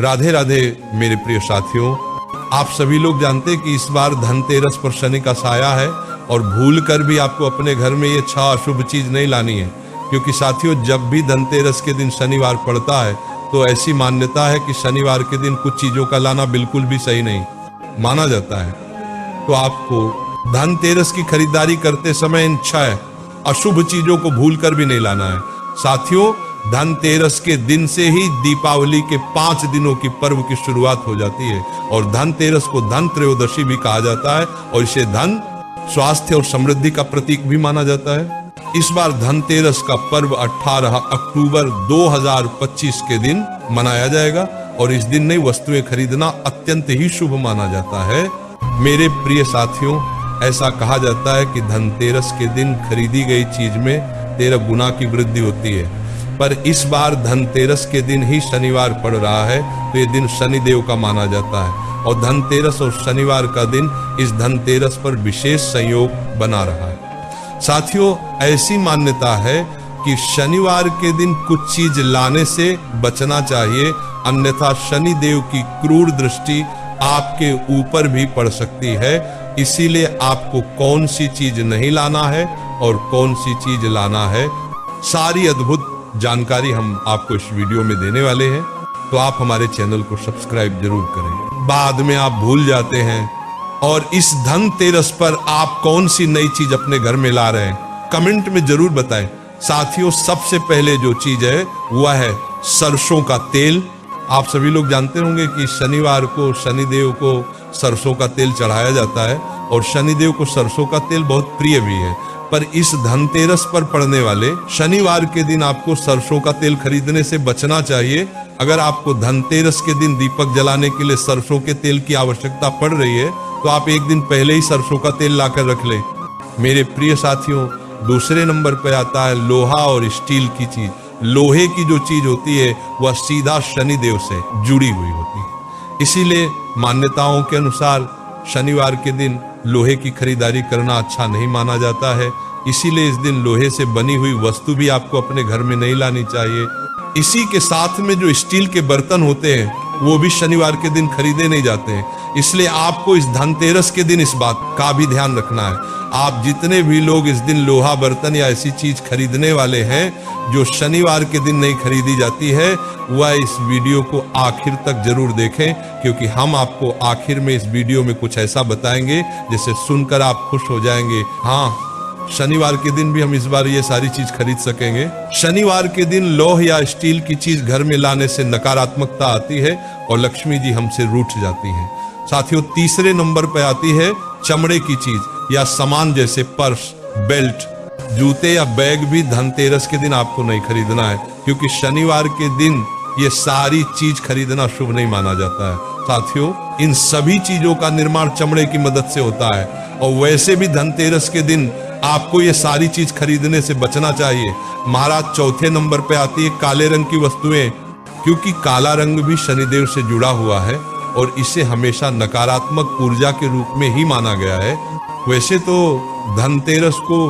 राधे राधे मेरे प्रिय साथियों, आप सभी लोग जानते हैं कि इस बार धनतेरस पर शनि का साया है और भूल कर भी आपको अपने घर में ये 6 अशुभ चीज नहीं लानी है, क्योंकि साथियों जब भी धनतेरस के दिन शनिवार पड़ता है तो ऐसी मान्यता है कि शनिवार के दिन कुछ चीजों का लाना बिल्कुल भी सही नहीं माना जाता है। तो आपको धनतेरस की खरीदारी करते समय इन 6 अशुभ चीजों को भूल कर भी नहीं लाना है। साथियों धनतेरस के दिन से ही दीपावली के 5 दिनों की पर्व की शुरुआत हो जाती है और धनतेरस को धन त्रयोदशी भी कहा जाता है और इसे धन, स्वास्थ्य और समृद्धि का प्रतीक भी माना जाता है। इस बार धनतेरस का पर्व 18 अक्टूबर 2025 के दिन मनाया जाएगा और इस दिन नई वस्तुएं खरीदना अत्यंत ही शुभ माना जाता है। मेरे प्रिय साथियों, ऐसा कहा जाता है कि धनतेरस के दिन खरीदी गई चीज में 13 गुना की वृद्धि होती है, पर इस बार धनतेरस के दिन ही शनिवार पड़ रहा है तो ये दिन शनिदेव का माना जाता है और धनतेरस और शनिवार का दिन इस धनतेरस पर विशेष संयोग बना रहा है। साथियों ऐसी मान्यता है कि शनिवार के दिन कुछ चीज लाने से बचना चाहिए, अन्यथा शनिदेव की क्रूर दृष्टि आपके ऊपर भी पड़ सकती है। इसीलिए आपको कौन सी चीज नहीं लाना है और कौन सी चीज लाना है, सारी अद्भुत जानकारी हम आपको इस वीडियो में देने वाले हैं, तो आप हमारे चैनल को सब्सक्राइब जरूर करें। बाद में आप भूल जाते हैं और इस धनतेरस पर आप कौन सी नई चीज अपने घर में ला रहे हैं, कमेंट में जरूर बताएं। साथियों सबसे पहले जो चीज है वह है सरसों का तेल। आप सभी लोग जानते होंगे कि शनिवार को शनिदेव को सरसों का तेल चढ़ाया जाता है और शनिदेव को सरसों का तेल बहुत प्रिय भी है, पर इस धनतेरस पर पड़ने वाले शनिवार के दिन आपको सरसों का तेल खरीदने से बचना चाहिए। अगर आपको धनतेरस के दिन दीपक जलाने के लिए सरसों के तेल की आवश्यकता पड़ रही है तो आप एक दिन पहले ही सरसों का तेल लाकर रख लें। मेरे प्रिय साथियों, दूसरे नंबर पर आता है लोहा और स्टील की चीज। लोहे की जो चीज होती है वह सीधा शनिदेव से जुड़ी हुई होती है, इसीलिए मान्यताओं के अनुसार शनिवार के दिन लोहे की खरीदारी करना अच्छा नहीं माना जाता है। इसीलिए इस दिन लोहे से बनी हुई वस्तु भी आपको अपने घर में नहीं लानी चाहिए। इसी के साथ में जो स्टील के बर्तन होते हैं वो भी शनिवार के दिन खरीदे नहीं जाते हैं। इसलिए आपको इस धनतेरस के दिन इस बात का भी ध्यान रखना है। आप जितने भी लोग इस दिन लोहा बर्तन या ऐसी चीज खरीदने वाले हैं जो शनिवार के दिन नहीं खरीदी जाती है, वह इस वीडियो को आखिर तक जरूर देखें, क्योंकि हम आपको आखिर में इस वीडियो में कुछ ऐसा बताएंगे जिसे सुनकर आप खुश हो जाएंगे। हाँ, शनिवार के दिन भी हम इस बार ये सारी चीज खरीद सकेंगे। शनिवार के दिन लौह या स्टील की चीज घर में लाने से नकारात्मकता आती है और लक्ष्मी जी हमसे रूठ जाती हैं। साथियों तीसरे नंबर पर आती है चमड़े की चीज या सामान जैसे पर्स, बेल्ट, जूते या बैग भी धनतेरस के दिन आपको नहीं खरीदना है, क्योंकि शनिवार के दिन ये सारी चीज खरीदना शुभ नहीं माना जाता है। साथियों इन सभी चीजों का निर्माण चमड़े की मदद से होता है और वैसे भी धनतेरस के दिन आपको ये सारी चीज खरीदने से बचना चाहिए। महाराज चौथे नंबर पे आती है काले रंग की वस्तुएं, क्योंकि काला रंग भी शनिदेव से जुड़ा हुआ है और इसे हमेशा नकारात्मक ऊर्जा के रूप में ही माना गया है। वैसे तो धनतेरस को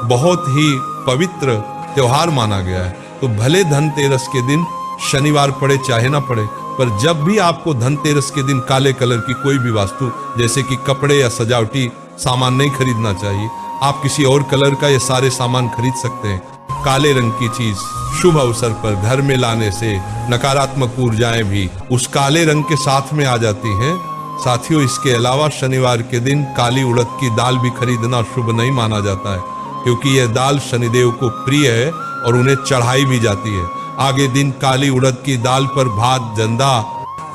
बहुत ही पवित्र त्योहार माना गया है, तो भले धनतेरस के दिन शनिवार पड़े चाहे ना पड़े, पर जब भी आपको धनतेरस के दिन काले कलर की कोई भी वस्तु जैसे कि कपड़े या सजावटी सामान नहीं खरीदना चाहिए। आप किसी और कलर का ये सारे सामान खरीद सकते हैं। काले रंग की चीज शुभ अवसर पर घर में लाने से नकारात्मक ऊर्जाएं भी उस काले रंग के साथ में आ जाती हैं। साथियों इसके अलावा शनिवार के दिन काली उड़द की दाल भी खरीदना शुभ नहीं माना जाता है, क्योंकि यह दाल शनिदेव को प्रिय है और उन्हें चढ़ाई भी जाती है। आगे दिन काली उड़द की दाल पर भात जंदा,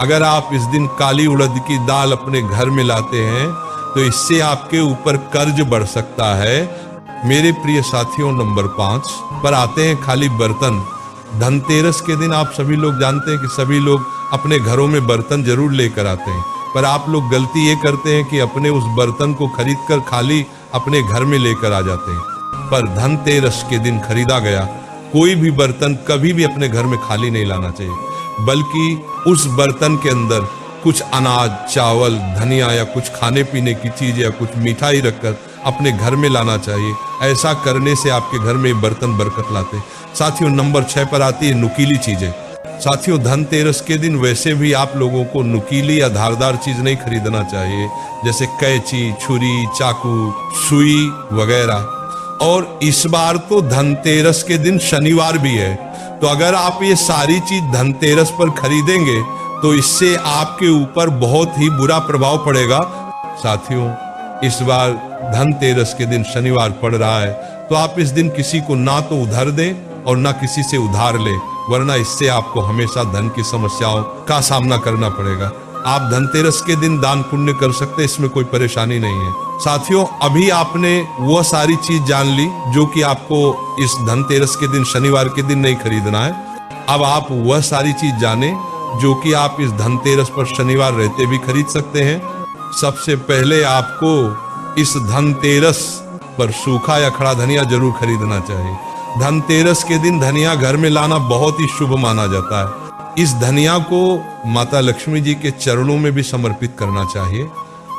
अगर आप इस दिन काली उड़द की दाल अपने घर में लाते हैं तो इससे आपके ऊपर कर्ज बढ़ सकता है। मेरे प्रिय साथियों नंबर 5 पर आते हैं खाली बर्तन। धनतेरस के दिन आप सभी लोग जानते हैं कि सभी लोग अपने घरों में बर्तन जरूर लेकर आते हैं, पर आप लोग गलती ये करते हैं कि अपने उस बर्तन को खरीदकर खाली अपने घर में लेकर आ जाते हैं। पर धनतेरस के दिन खरीदा गया कोई भी बर्तन कभी भी अपने घर में खाली नहीं लाना चाहिए, बल्कि उस बर्तन के अंदर कुछ अनाज, चावल, धनिया या कुछ खाने पीने की चीज या कुछ मिठाई रखकर अपने घर में लाना चाहिए। ऐसा करने से आपके घर में बर्तन बरकत लाते। साथियों नंबर 6 पर आती है नुकीली चीजें। साथियों, धनतेरस के दिन वैसे भी आप लोगों को नुकीली या धारदार चीज नहीं खरीदना चाहिए, जैसे कैंची, छुरी, चाकू, सुई वगैरह। और इस बार तो धनतेरस के दिन शनिवार भी है, तो अगर आप ये सारी चीज धनतेरस पर खरीदेंगे तो इससे आपके ऊपर बहुत ही बुरा प्रभाव पड़ेगा। साथियों, इस बार धनतेरस के दिन शनिवार पड़ रहा है, तो आप इस दिन किसी को ना तो उधार दें और ना किसी से उधार लें, वरना इससे आपको हमेशा धन की समस्याओं का सामना करना पड़ेगा। आप धनतेरस के दिन दान पुण्य कर सकते हैं, इसमें कोई परेशानी नहीं है। साथियों, अभी आपने वह सारी चीज जान ली जो कि आपको इस धनतेरस के दिन, शनिवार के दिन नहीं खरीदना है। अब आप वह सारी चीज जाने जो कि आप इस धनतेरस पर शनिवार रहते भी खरीद सकते हैं। सबसे पहले आपको इस धनतेरस पर सूखा या खड़ा धनिया जरूर खरीदना चाहिए। धनतेरस के दिन धनिया घर में लाना बहुत ही शुभ माना जाता है। इस धनिया को माता लक्ष्मी जी के चरणों में भी समर्पित करना चाहिए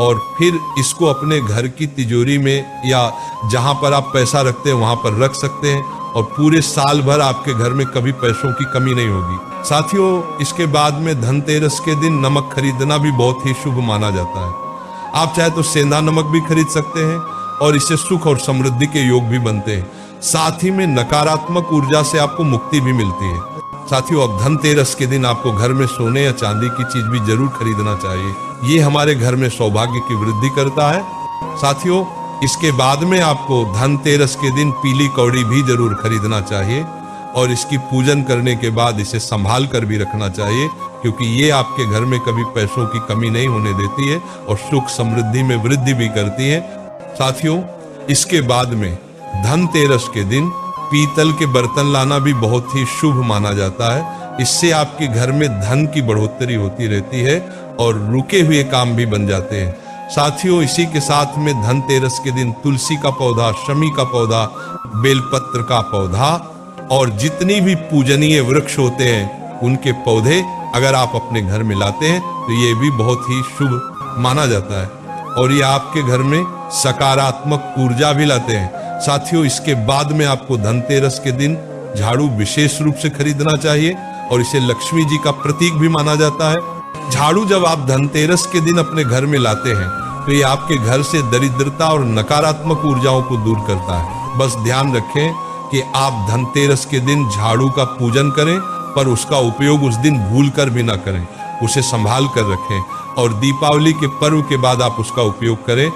और फिर इसको अपने घर की तिजोरी में या जहां पर आप पैसा रखते हैं वहां पर रख सकते हैं और पूरे साल भर आपके घर में कभी पैसों की कमी नहीं होगी। साथियों, इसके बाद में धनतेरस के दिन नमक खरीदना भी बहुत ही शुभ माना जाता है। आप चाहे तो सेंधा नमक भी खरीद सकते हैं और इससे सुख और समृद्धि के योग भी बनते हैं। साथ ही में नकारात्मक ऊर्जा से आपको मुक्ति भी मिलती है। साथियों, अब धनतेरस के दिन आपको घर में सोने या चांदी की चीज भी जरूर खरीदना चाहिए। ये हमारे घर में सौभाग्य की वृद्धि करता है। साथियों, इसके बाद में आपको धनतेरस के दिन पीली कौड़ी भी जरूर खरीदना चाहिए और इसकी पूजन करने के बाद इसे संभाल कर भी रखना चाहिए, क्योंकि ये आपके घर में कभी पैसों की कमी नहीं होने देती है और सुख समृद्धि में वृद्धि भी करती है। साथियों, इसके बाद में धनतेरस के दिन पीतल के बर्तन लाना भी बहुत ही शुभ माना जाता है। इससे आपके घर में धन की बढ़ोतरी होती रहती है और रुके हुए काम भी बन जाते हैं। साथियों, इसी के साथ में धनतेरस के दिन तुलसी का पौधा, शमी का पौधा, बेलपत्र का पौधा और जितनी भी पूजनीय वृक्ष होते हैं उनके पौधे अगर आप अपने घर में लाते हैं तो ये भी बहुत ही शुभ माना जाता है और ये आपके घर में सकारात्मक ऊर्जा भी लाते हैं। साथियों, इसके बाद में आपको धनतेरस के दिन झाड़ू विशेष रूप से खरीदना चाहिए और इसे लक्ष्मी जी का प्रतीक भी माना जाता है। झाड़ू जब आप धनतेरस के दिन अपने घर में लाते हैं तो ये आपके घर से दरिद्रता और नकारात्मक ऊर्जाओं को दूर करता है। बस ध्यान रखें कि आप धनतेरस के दिन झाड़ू का पूजन करें, पर उसका उपयोग उस दिन भूल कर भी ना करें, उसे संभाल कर रखें और दीपावली के पर्व के बाद आप उसका उपयोग करें।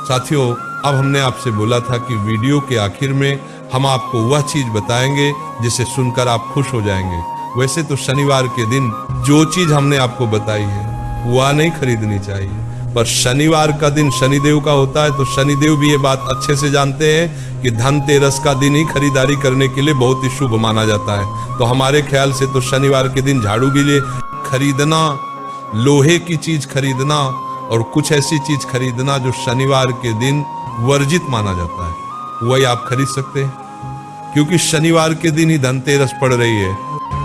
साथियों, अब हमने आपसे बोला था कि वीडियो के आखिर में हम आपको वह चीज बताएंगे जिसे सुनकर आप खुश हो जाएंगे। वैसे तो शनिवार के दिन जो चीज हमने आपको बताई है वह नहीं खरीदनी चाहिए, पर शनिवार का दिन शनिदेव का होता है, तो शनिदेव भी ये बात अच्छे से जानते हैं कि धनतेरस का दिन ही खरीदारी करने के लिए बहुत ही शुभ माना जाता है। तो हमारे ख्याल से तो शनिवार के दिन झाड़ू भी ले खरीदना, लोहे की चीज खरीदना और कुछ ऐसी चीज खरीदना जो शनिवार के दिन वर्जित माना जाता है, वही आप खरीद सकते हैं। क्योंकि शनिवार के दिन ही धनतेरस पड़ रही है,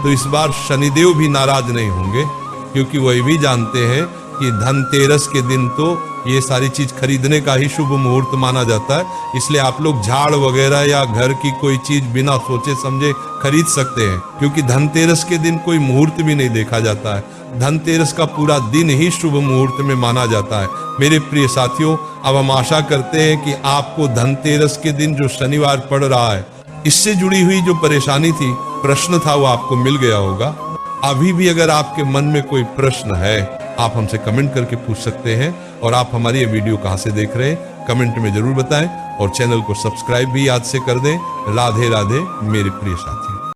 तो इस बार शनिदेव भी नाराज नहीं होंगे, क्योंकि वही भी जानते हैं कि धनतेरस के दिन तो ये सारी चीज खरीदने का ही शुभ मुहूर्त माना जाता है। इसलिए आप लोग झाड़ वगैरह या घर की कोई चीज बिना सोचे समझे खरीद सकते हैं, क्योंकि धनतेरस के दिन कोई मुहूर्त भी नहीं देखा जाता है। धनतेरस का पूरा दिन ही शुभ मुहूर्त में माना जाता है। मेरे प्रिय साथियों, अब हम आशा करते हैं कि आपको धनतेरस के दिन जो शनिवार पड़ रहा है, इससे जुड़ी हुई जो परेशानी थी, प्रश्न था, वो आपको मिल गया होगा। अभी भी अगर आपके मन में कोई प्रश्न है, आप हमसे कमेंट करके पूछ सकते हैं। और आप हमारी ये वीडियो कहाँ से देख रहे हैं कमेंट में जरूर बताएं और चैनल को सब्सक्राइब भी याद से कर दें। राधे राधे मेरे प्रिय साथी।